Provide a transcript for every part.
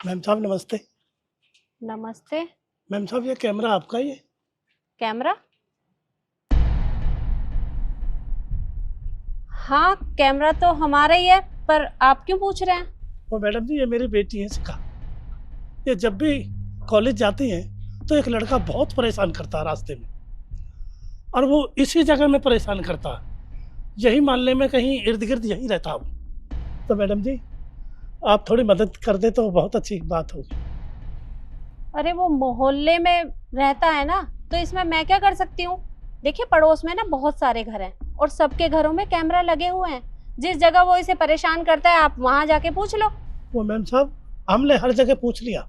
Ma'am साहब नमस्ते। नमस्ते। मैम साहब ये कैमरा आपका ही है? कैमरा? हाँ, कैमरा तो हमारा ही है, पर आप क्यों पूछ रहे हैं? वो मैडम जी ये मेरी बेटी है शिखा। ये जब भी कॉलेज जाती हैं तो एक लड़का बहुत परेशान करता है रास्ते में, और वो इसी जगह में परेशान करता है। यही मोहल्ले में कहीं इर्द गिर्द यही रहता हूँ। तो मैडम जी आप थोड़ी मदद कर दे तो बहुत अच्छी बात होगी। अरे वो मोहल्ले में रहता है ना, तो इसमें मैं क्या कर सकती हूँ? देखिए, पड़ोस में ना बहुत सारे घर हैं और सबके घरों में कैमरा लगे हुए हैं। जिस जगह वो इसे परेशान करता है, आप वहां जाके पूछ लो। वो मैम साहब हमने हर जगह पूछ लिया।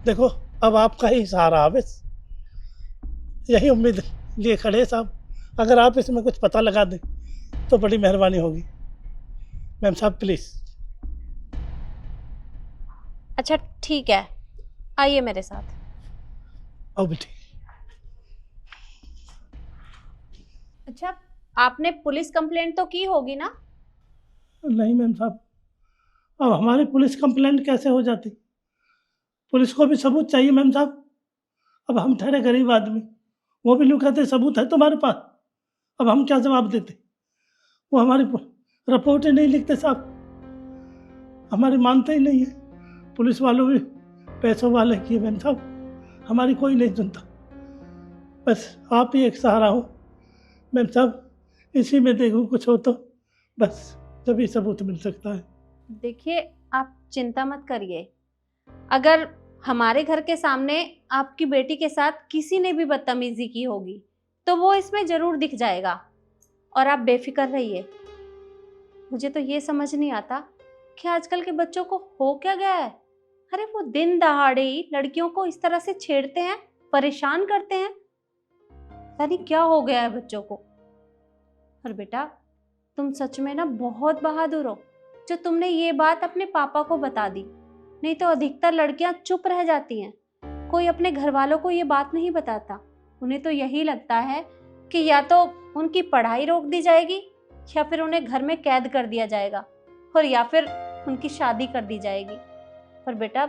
देखो अब आपका ही सहारा है बस, यही उम्मीद लिए खड़े हैं साहब। अगर आप इसमें कुछ पता लगा दें तो बड़ी मेहरबानी होगी मैम साहब, प्लीज़। अच्छा ठीक है, आइए मेरे साथ। आओ बेटी। अच्छा, आपने पुलिस कंप्लेंट तो की होगी ना? नहीं मैम साहब, अब हमारी पुलिस कंप्लेंट कैसे हो जाती? पुलिस को भी सबूत चाहिए मैम साहब। अब हम ठहरे गरीब आदमी, वो भी लोग कहते सबूत है तुम्हारे पास, अब हम क्या जवाब देते? वो हमारी रिपोर्ट ही नहीं लिखते साहब, हमारी मानते ही नहीं है। पुलिस वालों भी पैसों वाले किए मैम साहब, हमारी कोई नहीं सुनता। बस आप ही एक सहारा हो मैम साहब, इसी में देखो कुछ हो तो बस तभी सबूत मिल सकता है। देखिए, आप चिंता मत करिए। अगर हमारे घर के सामने आपकी बेटी के साथ किसी ने भी बदतमीजी की होगी तो वो इसमें जरूर दिख जाएगा, और आप बेफिक्र रहिए। मुझे तो ये समझ नहीं आता कि आजकल के बच्चों को हो क्या गया है। अरे वो दिन दहाड़े ही लड़कियों को इस तरह से छेड़ते हैं, परेशान करते हैं। पता नहीं क्या हो गया है बच्चों को। और बेटा, तुम सच में ना बहुत बहादुर हो जो तुमने ये बात अपने पापा को बता दी। नहीं तो अधिकतर लड़कियां चुप रह जाती हैं, कोई अपने घर वालों को ये बात नहीं बताता। उन्हें तो यही लगता है कि या तो उनकी पढ़ाई रोक दी जाएगी, या फिर उन्हें घर में कैद कर दिया जाएगा, और या फिर उनकी शादी कर दी जाएगी। पर बेटा,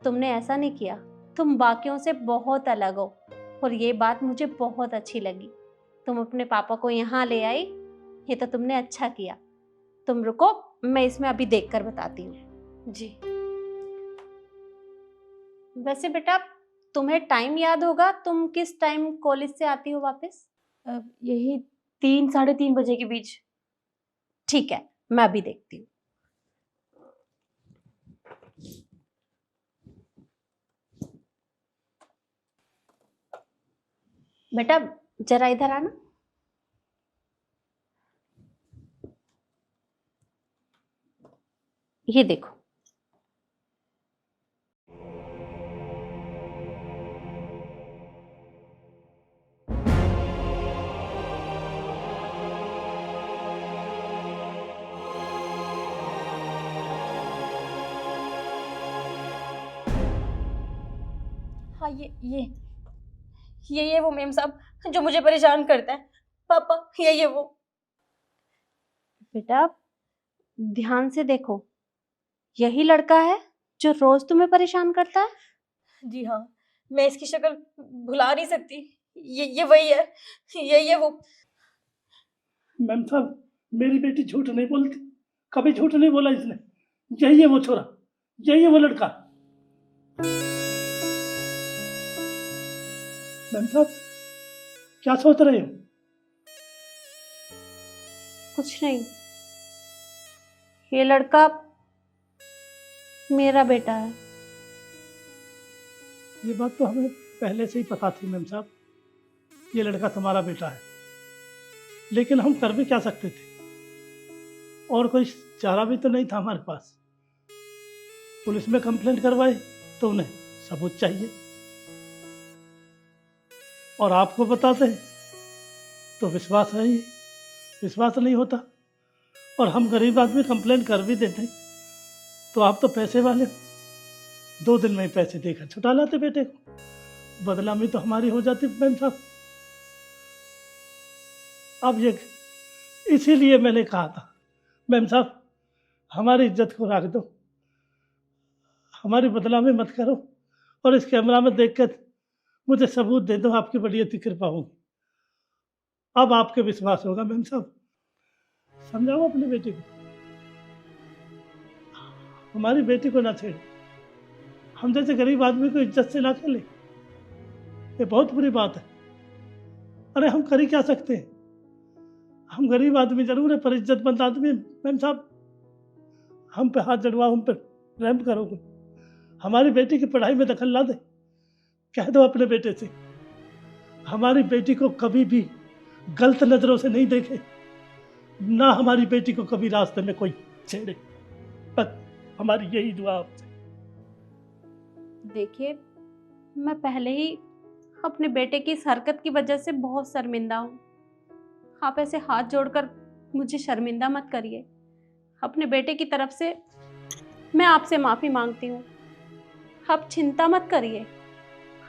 तुमने ऐसा नहीं किया। तुम बाकियों से बहुत अलग हो, और ये बात मुझे बहुत अच्छी लगी। तुम अपने पापा को यहाँ ले आई, ये तो तुमने अच्छा किया। तुम रुको, मैं इसमें अभी देखकर बताती हूँ। जी। वैसे बेटा, तुम्हें टाइम याद होगा, तुम किस टाइम कॉलेज से आती हो वापस? यही 3 साढ़े 3 बजे के बीच। ठीक है, मैं अभी देखती हूँ। बेटा, जरा इधर आना। ये देखो। हाँ, ये वो मेम साहब जो मुझे परेशान करता है। पापा, ये वो। बेटा, ध्यान से देखो, यही लड़का है जो रोज तुम्हें परेशान करता है। जी हाँ, मैं इसकी शक्ल भुला नहीं सकती। ये वही है, ये वो। मैम साहब मेरी बेटी झूठ नहीं बोलती, कभी झूठ नहीं बोला इसने। यही है वो छोरा, यही है वो लड़का। मैम साहब क्या सोच रहे हो? कुछ नहीं, ये लड़का मेरा बेटा है। ये बात तो हमें पहले से ही पता थी मैम साहब, ये लड़का तुम्हारा बेटा है, लेकिन हम कर भी क्या सकते थे? और कोई चारा भी तो नहीं था हमारे पास। पुलिस में कंप्लेंट करवाए तो उन्हें सबूत चाहिए, और आपको बताते तो विश्वास है ही, विश्वास नहीं होता। और हम गरीब आदमी कंप्लेंट कर भी देते तो आप तो पैसे वाले, 2 दिन में ही पैसे देकर छुटा लाते बेटे को, बदनामी तो हमारी हो जाती मैम साहब। अब ये इसीलिए मैंने कहा था मैम साहब, हमारी इज्जत को रख दो, हमारी बदनामी मत करो और इस कैमरा में देखकर मुझे सबूत दे दो, आपकी बड़ी अति कृपा होगी। अब आपके विश्वास होगा मैम साहब। समझाओ अपनी बेटी को, हमारी बेटी को ना छेड़ो। हम जैसे गरीब आदमी को इज्जत से ना खेले, ये बहुत बुरी बात है। अरे हम कर ही क्या सकते हैं, हम गरीब आदमी जरूर है पर इज्जतमंद आदमी। मैम साहब हम पे हाथ जड़वाओ, हम पे रहम करो। हमारी बेटी की पढ़ाई में दखल ना दे, कह दो अपने बेटे से हमारी बेटी को कभी भी गलत नजरों से नहीं देखे, ना हमारी बेटी को कभी रास्ते में कोई छेड़े। बस हमारी यही दुआ आपसे। देखिए, मैं पहले ही अपने बेटे की इस हरकत की वजह से बहुत शर्मिंदा हूँ। आप ऐसे हाथ जोड़कर मुझे शर्मिंदा मत करिए। अपने बेटे की तरफ से मैं आपसे माफ़ी मांगती हूँ। आप चिंता मत करिए,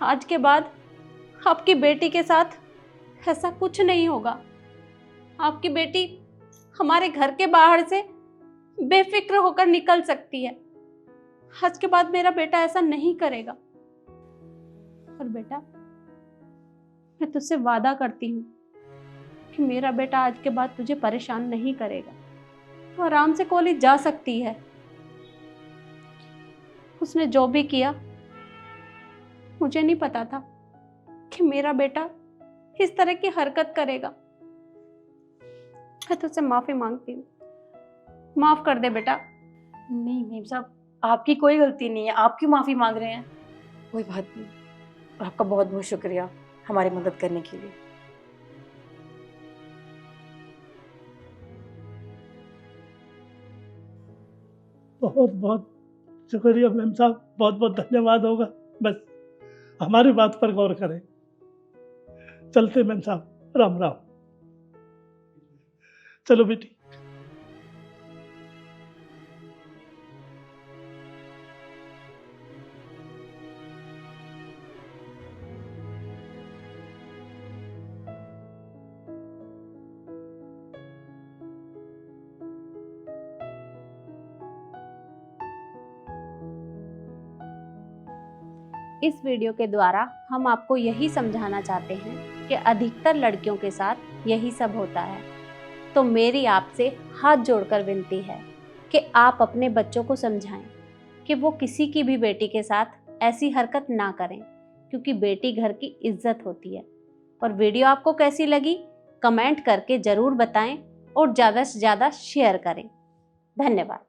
आज के बाद आपकी बेटी के साथ ऐसा कुछ नहीं होगा। आपकी बेटी हमारे घर के बाहर से बेफिक्र होकर निकल सकती है। आज के बाद मेरा बेटा ऐसा नहीं करेगा। और बेटा, मैं तुझसे वादा करती हूँ कि मेरा बेटा आज के बाद तुझे परेशान नहीं करेगा। तो आराम से कॉलेज जा सकती है। उसने जो भी किया, मुझे नहीं पता था कि मेरा बेटा इस तरह की हरकत करेगा। मैं तुझसे माफी मांगती हूँ, माफ कर दे बेटा। नहीं मेम साहब, आपकी कोई गलती नहीं है, आप क्यों माफ़ी मांग रहे हैं? कोई बात नहीं। और आपका बहुत बहुत शुक्रिया हमारी मदद करने के लिए। बहुत बहुत शुक्रिया मैम साहब, बहुत बहुत धन्यवाद होगा। बस हमारी बात पर गौर करें। चलते मैम साहब, राम राम। चलो बेटी। इस वीडियो के द्वारा हम आपको यही समझाना चाहते हैं कि अधिकतर लड़कियों के साथ यही सब होता है। तो मेरी आपसे हाथ जोड़कर विनती है कि आप अपने बच्चों को समझाएं कि वो किसी की भी बेटी के साथ ऐसी हरकत ना करें, क्योंकि बेटी घर की इज्जत होती है। और वीडियो आपको कैसी लगी कमेंट करके ज़रूर बताएं और ज़्यादा से ज़्यादा शेयर करें। धन्यवाद।